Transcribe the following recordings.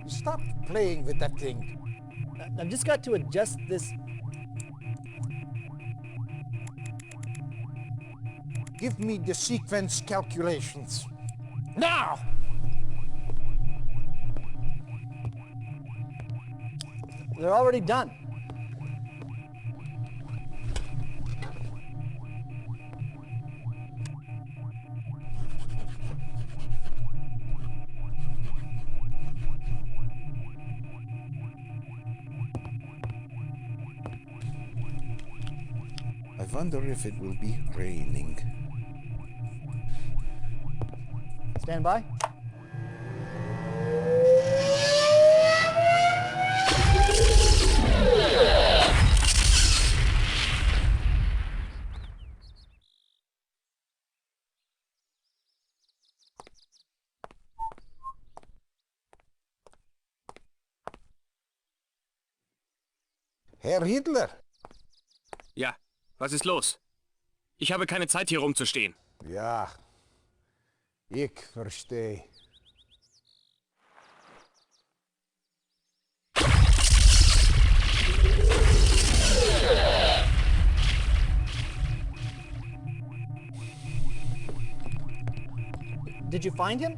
Stop playing with that thing. I've just got to adjust this. Give me the sequence calculations. Now! They're already done. I wonder if it will be raining. Stand by. Herr Hitler? Ja, was ist los? Ich habe keine Zeit, hier rumzustehen. Ja, ich verstehe. Did you find him?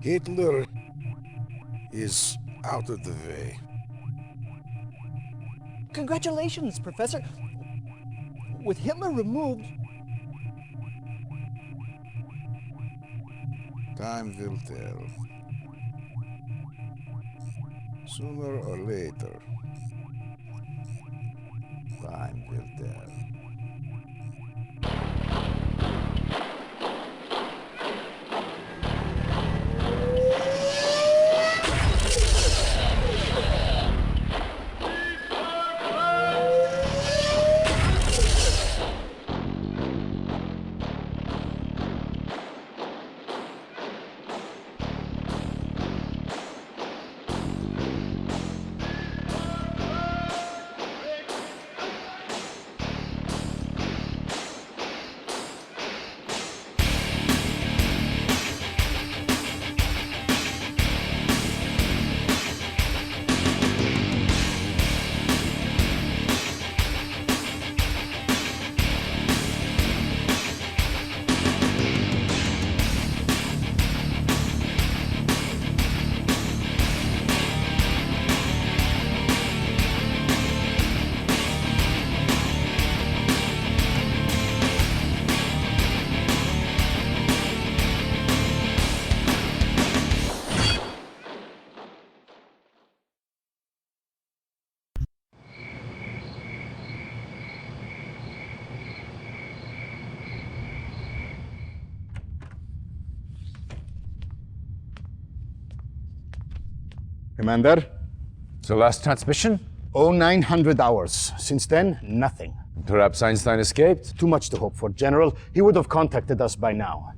Hitler is out of the way. Congratulations, Professor. With Hitler removed... Time will tell. Sooner or later. Time will tell. Commander? The last transmission? 0900 hours. Since then, nothing. Perhaps Einstein escaped? Too much to hope for, General. He would have contacted us by now.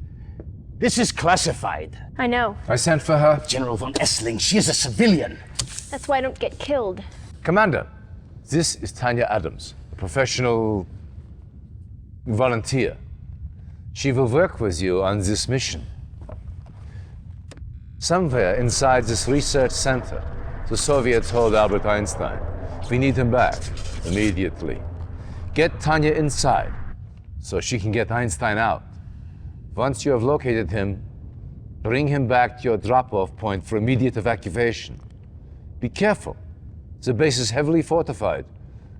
This is classified. I know. I sent for her. General von Essling, she is a civilian. That's why I don't get killed. Commander, this is Tanya Adams, a professional volunteer. She will work with you on this mission. Somewhere inside this research center, the Soviets hold Albert Einstein. We need him back, immediately. Get Tanya inside, so she can get Einstein out. Once you have located him, bring him back to your drop-off point for immediate evacuation. Be careful. The base is heavily fortified,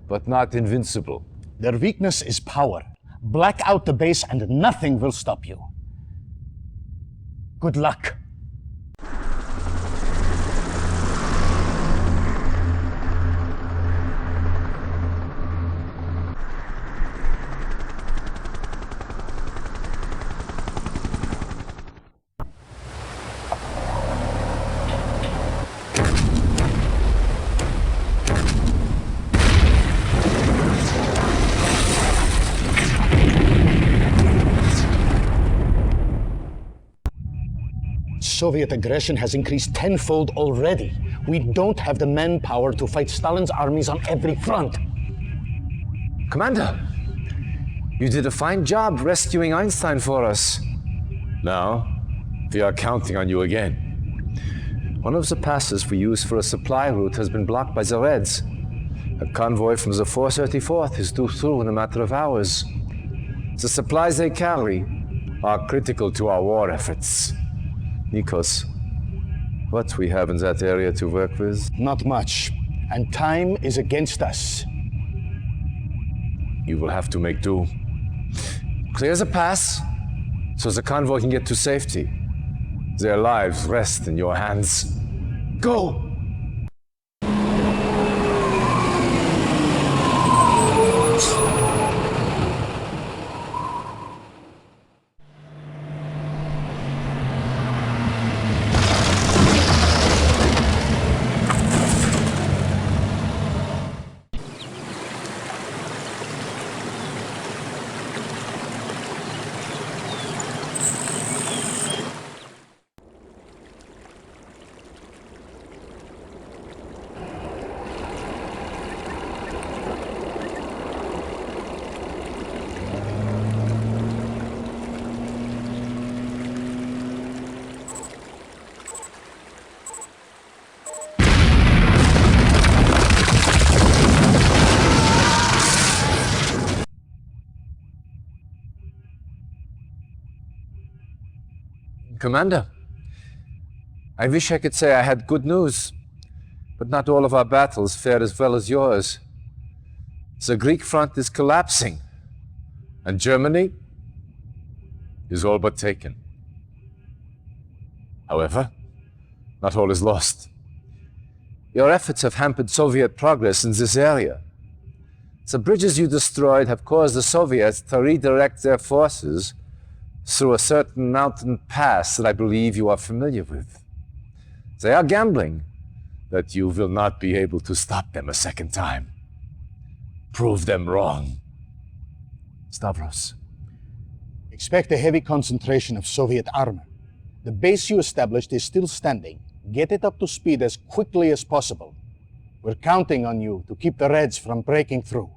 but not invincible. Their weakness is power. Black out the base and nothing will stop you. Good luck. Soviet aggression has increased tenfold already. We don't have the manpower to fight Stalin's armies on every front. Commander, you did a fine job rescuing Einstein for us. Now, we are counting on you again. One of the passes we use for a supply route has been blocked by the Reds. A convoy from the 434th is due through in a matter of hours. The supplies they carry are critical to our war efforts. Nikos, what we have in that area to work with? Not much. And time is against us. You will have to make do. Clear the pass so the convoy can get to safety. Their lives rest in your hands. Go! Commander, I wish I could say I had good news, but not all of our battles fared as well as yours. The Greek front is collapsing, and Germany is all but taken. However, not all is lost. Your efforts have hampered Soviet progress in this area. The bridges you destroyed have caused the Soviets to redirect their forces through a certain mountain pass that I believe you are familiar with. They are gambling that you will not be able to stop them a second time. Prove them wrong. Stavros. Expect a heavy concentration of Soviet armor. The base you established is still standing. Get it up to speed as quickly as possible. We're counting on you to keep the Reds from breaking through.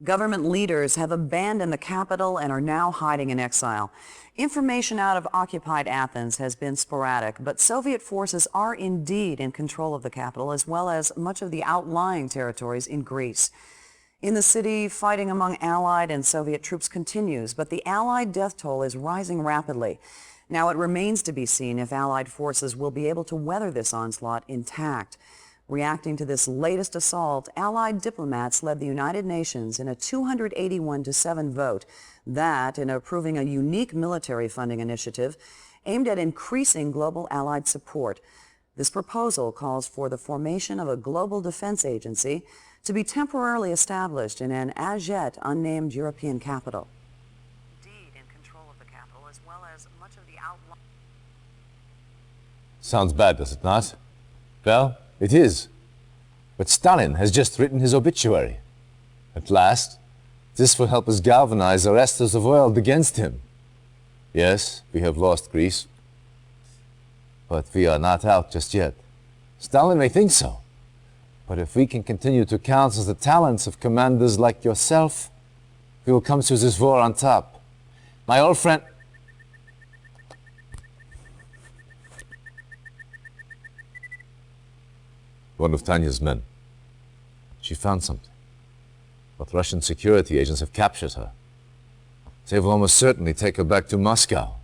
Government leaders have abandoned the capital and are now hiding in exile. Information out of occupied Athens has been sporadic, but Soviet forces are indeed in control of the capital as well as much of the outlying territories in Greece. In the city, fighting among Allied and Soviet troops continues, but the Allied death toll is rising rapidly. Now it remains to be seen if Allied forces will be able to weather this onslaught intact. Reacting to this latest assault, Allied diplomats led the United Nations in a 281-7 vote that, in approving a unique military funding initiative aimed at increasing global Allied support. This proposal calls for the formation of a global defense agency to be temporarily established in an as yet unnamed European capital. Indeed, in control of the capital as well as much of the outlying... Sounds bad, does it not? Well, it is. But Stalin has just written his obituary. At last, this will help us galvanize the rest of the world against him. Yes, we have lost Greece. But we are not out just yet. Stalin may think so. But if we can continue to counsel the talents of commanders like yourself, we will come through this war on top. My old friend... One of Tanya's men. She found something. But Russian security agents have captured her. They will almost certainly take her back to Moscow.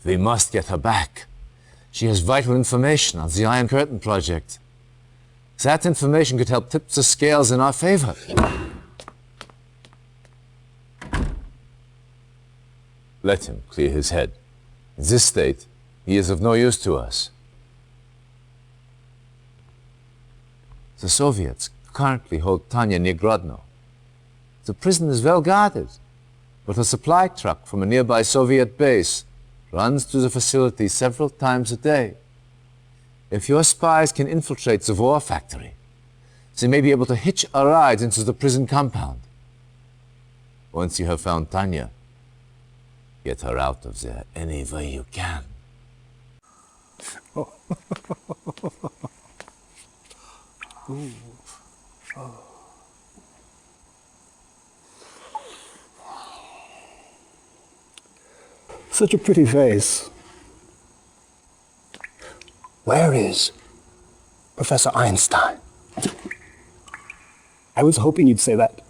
We must get her back. She has vital information on the Iron Curtain project. That information could help tip the scales in our favor. Let him clear his head. In this state, he is of no use to us. The Soviets currently hold Tanya near Grodno. The prison is well guarded, but a supply truck from a nearby Soviet base runs through the facility several times a day. If your spies can infiltrate the war factory, they may be able to hitch a ride into the prison compound. Once you have found Tanya, get her out of there any way you can. Such a pretty face. Where is Professor Einstein? I was hoping you'd say that.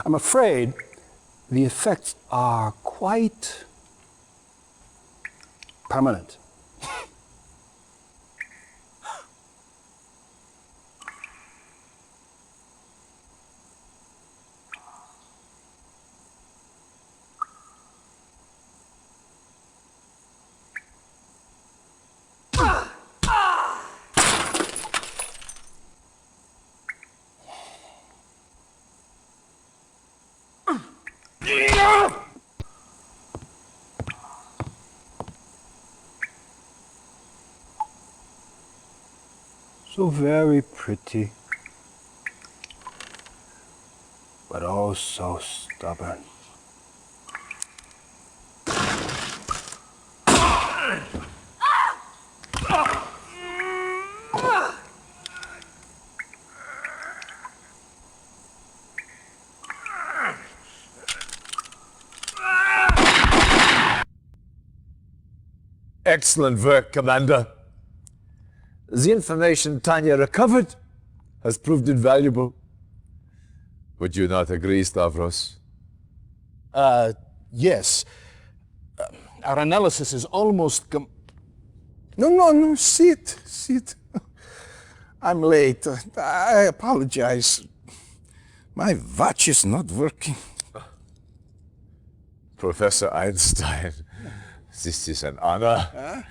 I'm afraid the effects are quite permanent. So very pretty, but oh so stubborn. Excellent work, Commander. The information Tanya recovered has proved invaluable. Would you not agree, Stavros? Yes. Our analysis is almost No, sit. I'm late. I apologize. My watch is not working. Professor Einstein, this is an honor.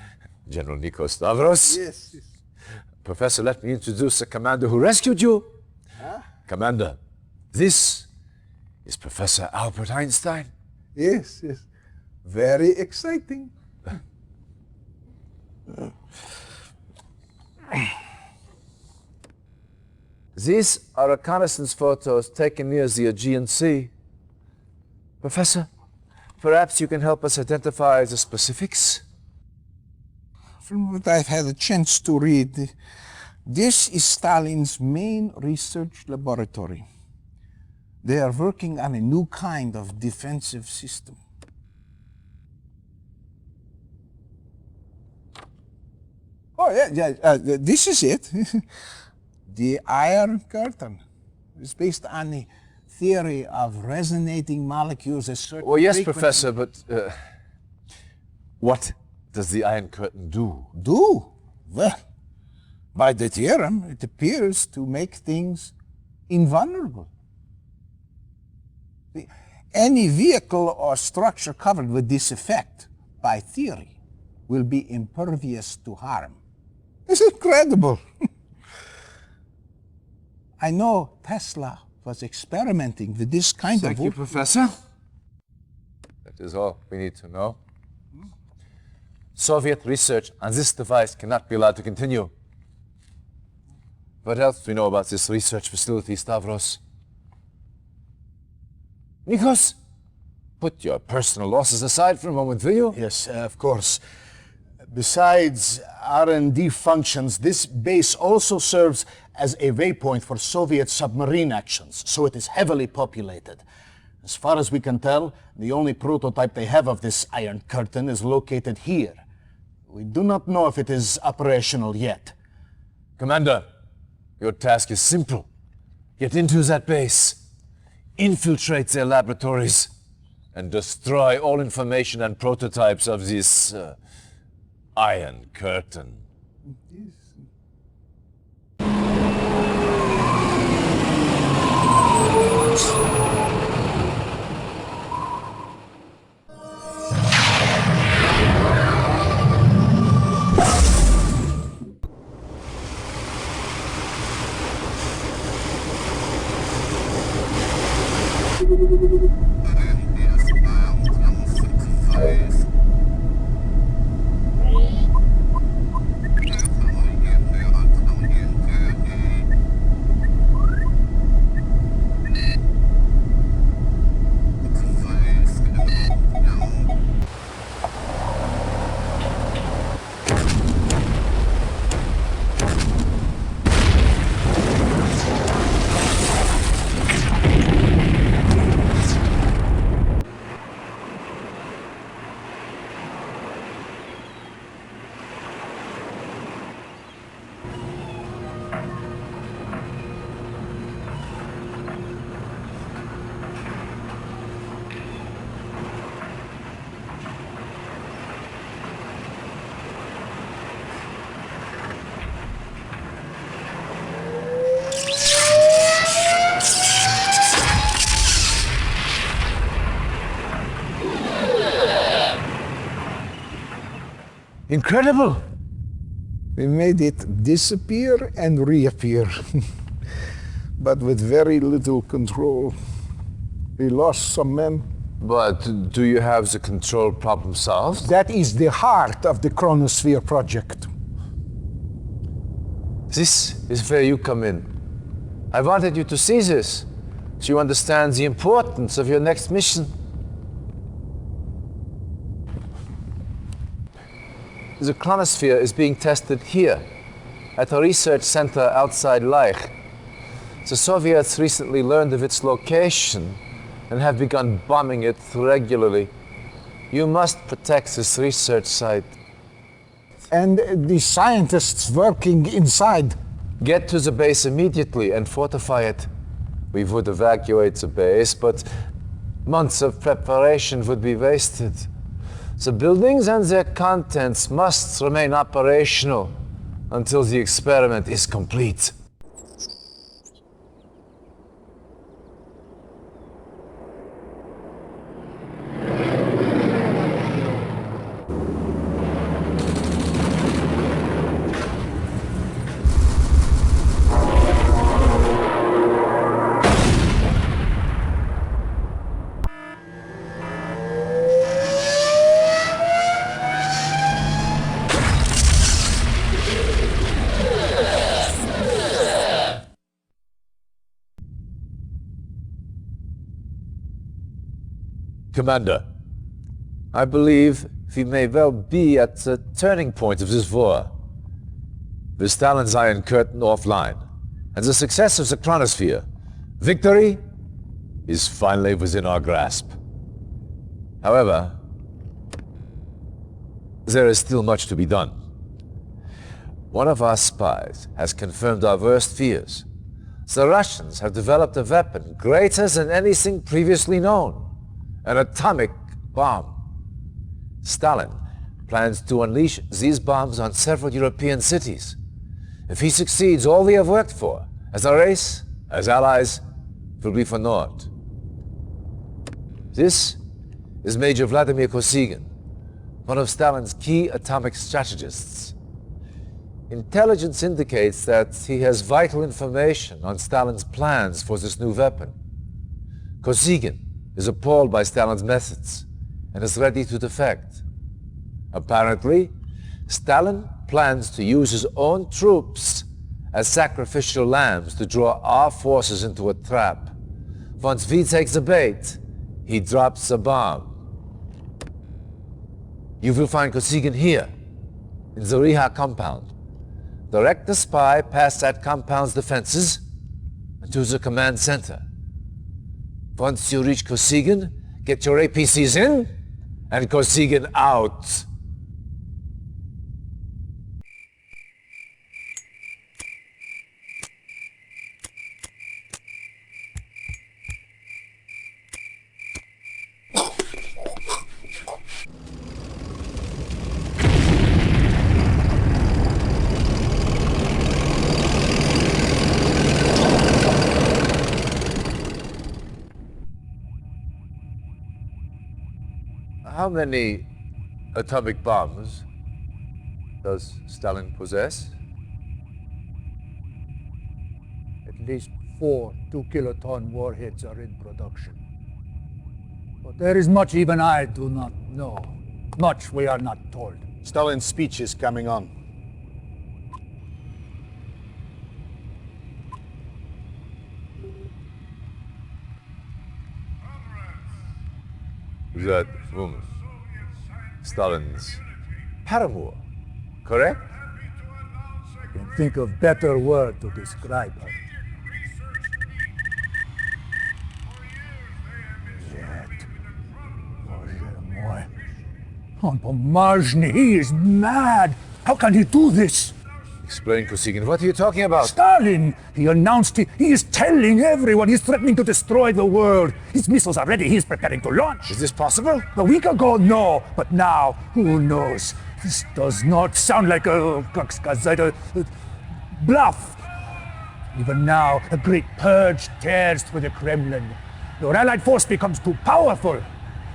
General Nico Stavros. Yes. Professor, let me introduce the commander who rescued you. Commander, this is Professor Albert Einstein. Yes. Very exciting. These are reconnaissance photos taken near the Aegean Sea. Professor, perhaps you can help us identify the specifics? From what I've had a chance to read, this is Stalin's main research laboratory. They are working on a new kind of defensive system. Oh, yeah, this is it. The Iron Curtain. It's based on the theory of resonating molecules at certain Well, yes, frequencies. Professor, but what does the Iron Curtain do? Do? Well, by the theorem, it appears to make things invulnerable. Any vehicle or structure covered with this effect, by theory, will be impervious to harm. It's incredible. I know Tesla was experimenting with this kind Thank of you, Professor. That is all we need to know. Soviet research on this device cannot be allowed to continue. What else do we know about this research facility, Stavros? Nikos, put your personal losses aside for a moment, will you? Yes, of course. Besides R&D functions, this base also serves as a waypoint for Soviet submarine actions, so it is heavily populated. As far as we can tell, the only prototype they have of this Iron Curtain is located here. We do not know if it is operational yet. Commander, your task is simple. Get into that base, infiltrate their laboratories, and destroy all information and prototypes of this Iron Curtain. Incredible! We made it disappear and reappear, but with very little control. We lost some men. But do you have the control problem solved? That is the heart of the Chronosphere project. This is where you come in. I wanted you to see this, so you understand the importance of your next mission. The Chronosphere is being tested here, at a research center outside Leich. The Soviets recently learned of its location and have begun bombing it regularly. You must protect this research site. And the scientists working inside. Get to the base immediately and fortify it. We would evacuate the base, but months of preparation would be wasted. The buildings and their contents must remain operational until the experiment is complete. Commander, I believe we may well be at the turning point of this war. With Stalin's Iron Curtain offline, and the success of the Chronosphere, victory is finally within our grasp. However, there is still much to be done. One of our spies has confirmed our worst fears. The Russians have developed a weapon greater than anything previously known. An atomic bomb. Stalin plans to unleash these bombs on several European cities. If he succeeds, all we have worked for, as a race, as allies, will be for naught. This is Major Vladimir Kosygin, one of Stalin's key atomic strategists. Intelligence indicates that he has vital information on Stalin's plans for this new weapon. Kosygin is appalled by Stalin's methods and is ready to defect. Apparently, Stalin plans to use his own troops as sacrificial lambs to draw our forces into a trap. Once we take the bait, he drops the bomb. You will find Kosygin here, in the Riha compound. Direct the spy past that compound's defenses and to the command center. Once you reach Kosygin, get your APCs in, and Kosygin out. How many atomic bombs does Stalin possess? At least 4 2-kiloton warheads are in production. But there is much even I do not know. Much we are not told. Stalin's speech is coming on. That woman, Stalin's paramour, correct? I can think of better word to describe her. Yet, Boże mój. On Pomazny, he is mad. How can he do this? Explain, Kosygin, what are you talking about? Stalin! He announced he is telling everyone he's threatening to destroy the world. His missiles are ready. He's preparing to launch. Is this possible? A week ago, no. But now, who knows? This does not sound like a bluff. Even now, a great purge tears through the Kremlin. Your allied force becomes too powerful.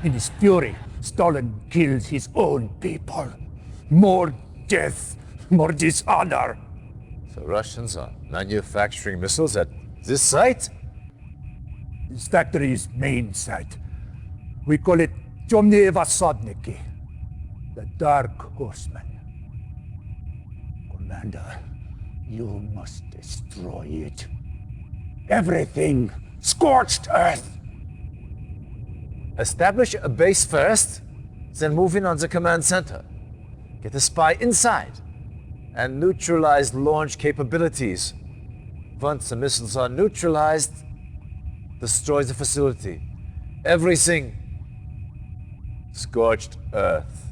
In his fury, Stalin kills his own people. More death, more dishonor. The Russians are manufacturing missiles at this site? His factory's main site. We call it Temные Vassadniki, the Dark Horsemen. Commander, you must destroy it. Everything. Scorched earth. Establish a base first, then move in on the command center. Get a spy inside, and neutralize launch capabilities. Once the missiles are neutralized, destroy the facility. Everything. Scorched earth.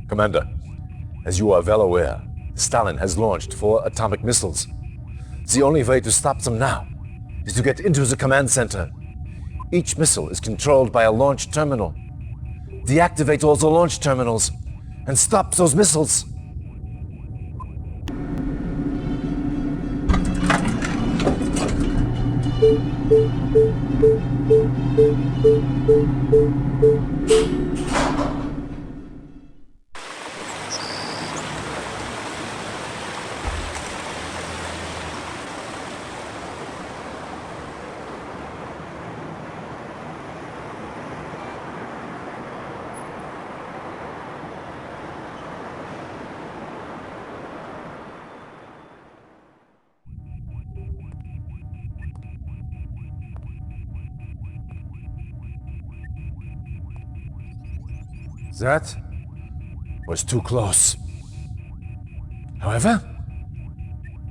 Commander, as you are well aware, Stalin has launched 4 atomic missiles. The only way to stop them now is to get into the command center. Each missile is controlled by a launch terminal. Deactivate all the launch terminals and stop those missiles. That was too close. However,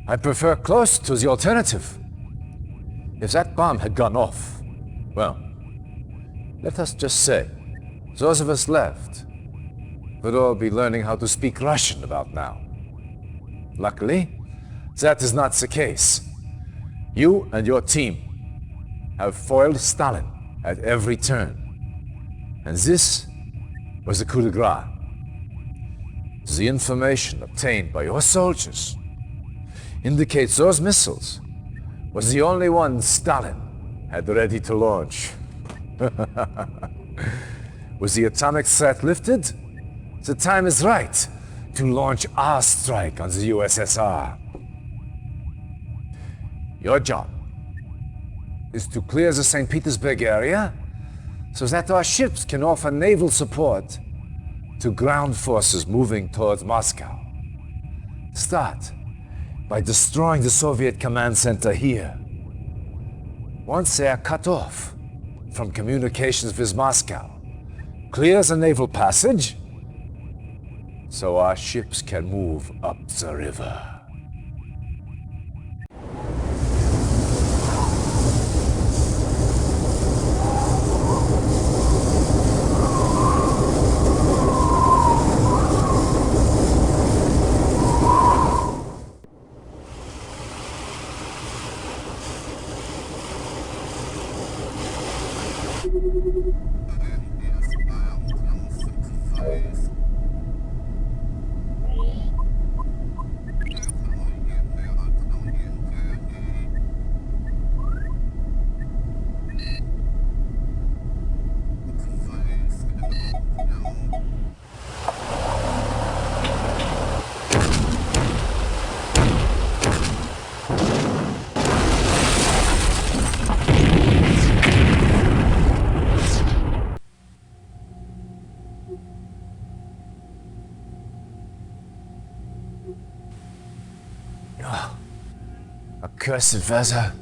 I prefer close to the alternative. If that bomb had gone off, well, let us just say, those of us left would all be learning how to speak Russian about now. Luckily, that is not the case. You and your team have foiled Stalin at every turn. And this was the coup de grace. The information obtained by your soldiers indicates those missiles was the only one Stalin had ready to launch. Was the atomic threat lifted? The time is right to launch our strike on the USSR. Your job is to clear the St. Petersburg area so that our ships can offer naval support to ground forces moving towards Moscow. Start by destroying the Soviet command center here. Once they are cut off from communications with Moscow, clear the naval passage so our ships can move up the river. Accursed weather.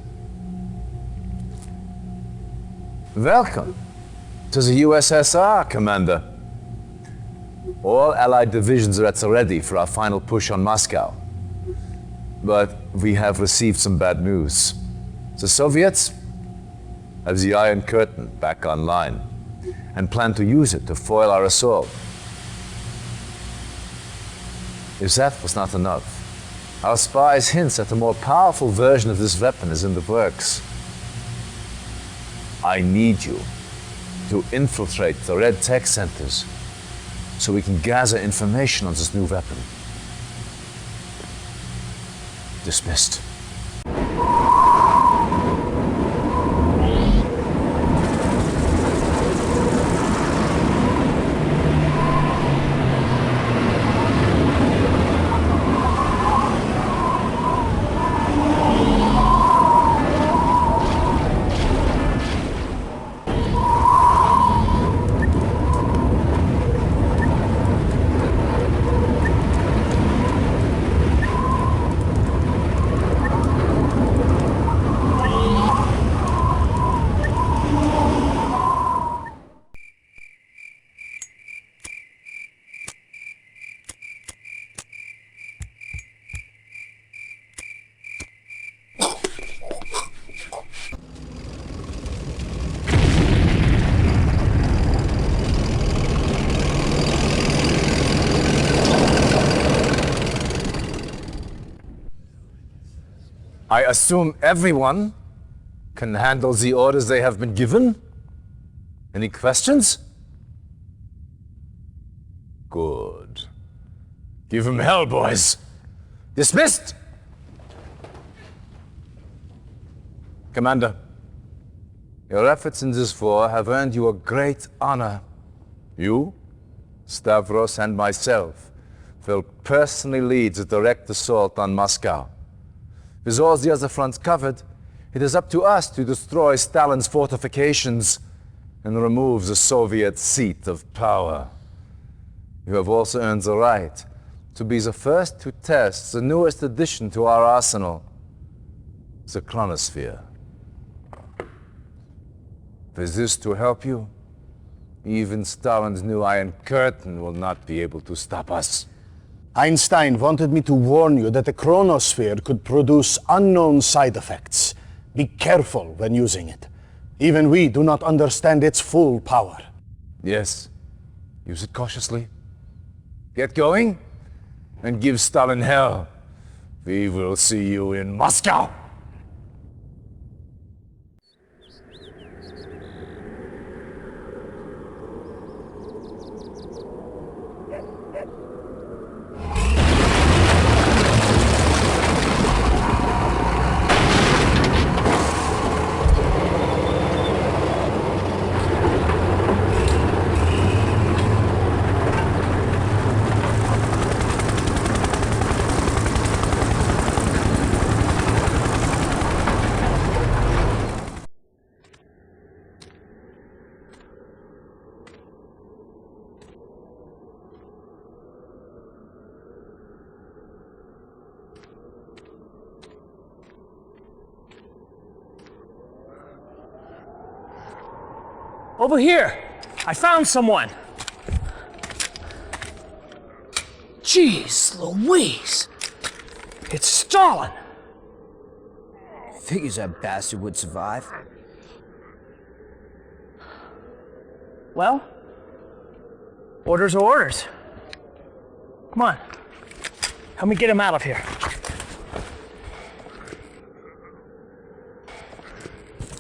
Welcome to the USSR, Commander. All Allied divisions are at the ready for our final push on Moscow. But we have received some bad news. The Soviets have the Iron Curtain back online and plan to use it to foil our assault. If that was not enough, our spies hint that a more powerful version of this weapon is in the works. I need you to infiltrate the Red Tech Centers so we can gather information on this new weapon. Dismissed. I assume everyone can handle the orders they have been given? Any questions? Good. Give them hell, boys. Dismissed! Commander, your efforts in this war have earned you a great honor. You, Stavros, and myself will personally lead the direct assault on Moscow. With all the other fronts covered, it is up to us to destroy Stalin's fortifications and remove the Soviet seat of power. You have also earned the right to be the first to test the newest addition to our arsenal, the chronosphere. With this to help you, even Stalin's new Iron Curtain will not be able to stop us. Einstein wanted me to warn you that the chronosphere could produce unknown side effects. Be careful when using it. Even we do not understand its full power. Yes, use it cautiously. Get going, and give Stalin hell. We will see you in Moscow! Over here! I found someone! Jeez Louise! It's Stalin! Figures that bastard would survive. Well, orders are orders. Come on. Help me get him out of here.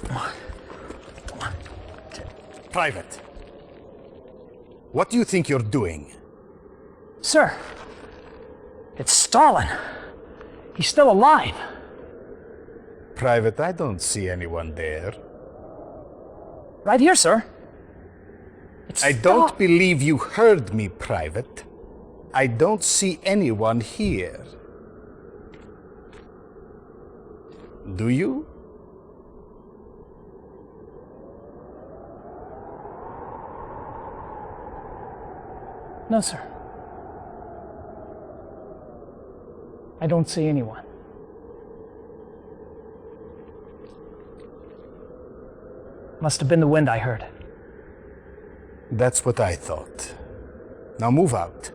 Come on. Come on. Private. What do you think you're doing? Sir, it's Stalin. He's still alive. Private, I don't see anyone there. Right here, sir. I don't believe you heard me, Private. I don't see anyone here. Do you? No, sir. I don't see anyone. Must have been the wind I heard. That's what I thought. Now move out.